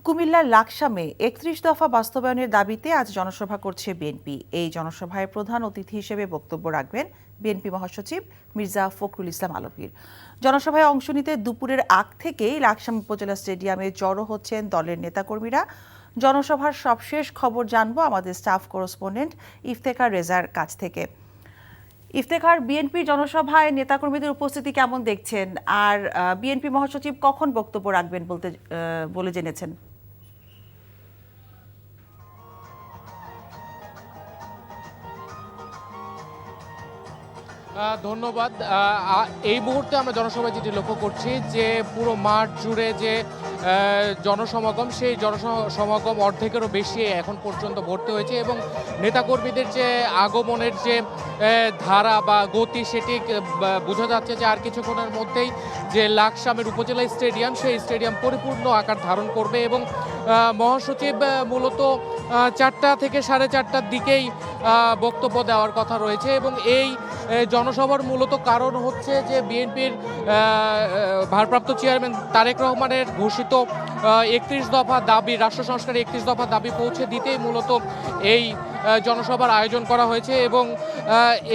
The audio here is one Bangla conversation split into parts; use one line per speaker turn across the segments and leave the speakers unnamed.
কুমিল্লার লাকসামে ৩১ দফা বাস্তবায়নের দাবিতে আজ জনসভা করছে বিএনপি। এই জনসভায় প্রধান অতিথি হিসেবে বক্তব্য রাখবেন বিএনপি মহাসচিব মির্জা ফখরুল ইসলাম আলমগীর। জনসভায় অংশ নিতে দুপুরের আগ থেকেই লাকসাম উপজেলা স্টেডিয়ামে জড়ো হচ্ছেন দলের নেতাকর্মীরা। জনসভার সবশেষ খবর জানবো আমাদের স্টাফ করেসপন্ডেন্ট ইফতেখার রেজার কাছ থেকে। ইফতেখার, বিএনপির জনসভায় নেতাকর্মীদের উপস্থিতি কেমন দেখছেন, আর বিএনপি মহাসচিব কখন বক্তব্য রাখবেন বলে জেনেছেন?
ধন্যবাদ। এই মুহূর্তে আমরা জনসভায় যেটি লক্ষ্য করছি যে পুরো মাঠ জুড়ে যে জনসমাগম, সেই জনসমাগম অর্ধেকেরও বেশি এখন পর্যন্ত ভর্তি হয়েছে এবং নেতাকর্মীদের যে আগমনের যে ধারা বা গতি সেটি বোঝা যাচ্ছে যে আর কিছুক্ষণের মধ্যেই যে লাকসামের উপজেলা স্টেডিয়াম, সেই স্টেডিয়াম পরিপূর্ণ আকার ধারণ করবে এবং মহাসচিব মূলত 4টা থেকে 4:30টার দিকেই বক্তব্য দেওয়ার কথা রয়েছে এবং এই জনসভার মূলত কারণ হচ্ছে যে বিএনপির ভারপ্রাপ্ত চেয়ারম্যান তারেক রহমানের ঘোষিত 31 দফা দাবি, রাষ্ট্র সংস্কারের 31 দফা দাবি পৌঁছে দিতেই মূলত এই জনসভার আয়োজন করা হয়েছে এবং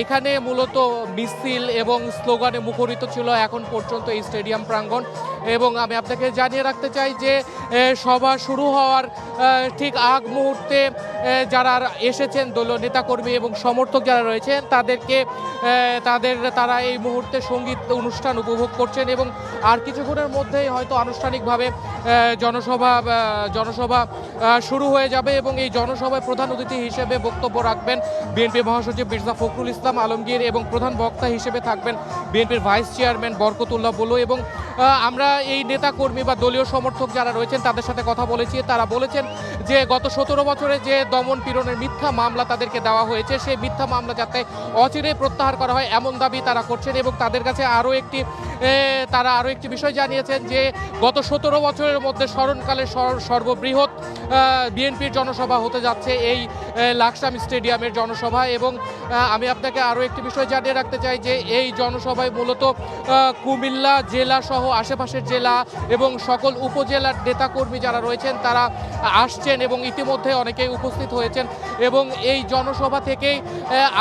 এখানে মূলত মিছিল এবং স্লোগানে মুখরিত ছিল এখন পর্যন্ত এই স্টেডিয়াম প্রাঙ্গণ। এবং আমি আপনাকে জানিয়ে রাখতে চাই যে সভা শুরু হওয়ার ঠিক আগ মুহূর্তে যারা এসেছেন দলীয় নেতাকর্মী এবং সমর্থক যারা রয়েছেন তারা এই মুহূর্তে সঙ্গীত অনুষ্ঠান উপভোগ করছেন এবং আর কিছুক্ষণের মধ্যেই হয়তো আনুষ্ঠানিকভাবে জনসভা শুরু হয়ে যাবে এবং এই জনসভায় প্রধান অতিথি হিসেবে বক্তব্য রাখবেন বিএনপি মহাসচিব মির্জা ফখরুল ইসলাম আলমগীর এবং প্রধান বক্তা হিসেবে থাকবেন বিএনপির ভাইস চেয়ারম্যান বরকতুল্লাহ বুলু। এবং আমরা এই নেতাকর্মী বা দলীয় সমর্থক যারা রয়েছেন তাদের সাথে কথা বলেছি, তারা বলেছেন যে গত 17 বছরে যে দমন পীড়নের মিথ্যা মামলা তাদেরকে দেওয়া হয়েছে, সেই মিথ্যা মামলা যাতে অচিরেই প্রত্যাহার করা হয় এমন দাবি তারা করছেন এবং তাদের কাছে তারা আরও একটি বিষয় জানিয়েছেন যে গত 17 বছরের মধ্যে স্মরণকালের সর্ববৃহৎ বিএনপির জনসভা হতে যাচ্ছে এই লাকসাম স্টেডিয়ামের জনসভা। এবং আমি আপনাকে আরও একটি বিষয় জানিয়ে রাখতে চাই যে এই জনসভায় মূলত কুমিল্লা জেলা সহ আশেপাশের জেলা এবং সকল উপজেলার নেতাকর্মী যারা রয়েছেন তারা আসছেন এবং ইতিমধ্যে অনেকেই উপস্থিত হয়েছেন এবং এই জনসভা থেকেই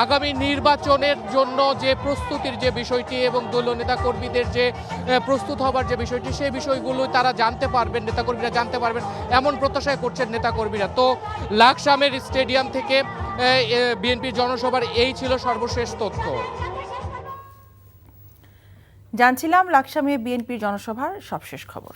আগামী নির্বাচনের জন্য যে প্রস্তুতির যে বিষয়টি এবং দলীয় নেতাকর্মীদের যে প্রস্তুত হবার যে বিষয়টি, সেই বিষয়গুলো তারা জানতে পারবেন, নেতাকর্মীরা জানতে পারবেন এমন প্রত্যাশা করছেন নেতাকর্মীরা। তো লাকসামের স্টেডিয়াম থেকে বিএনপির জনসভার এই ছিল সর্বশেষ তথ্য।
জানছিলাম লাকসামে বিএনপির জনসভার সবশেষ খবর।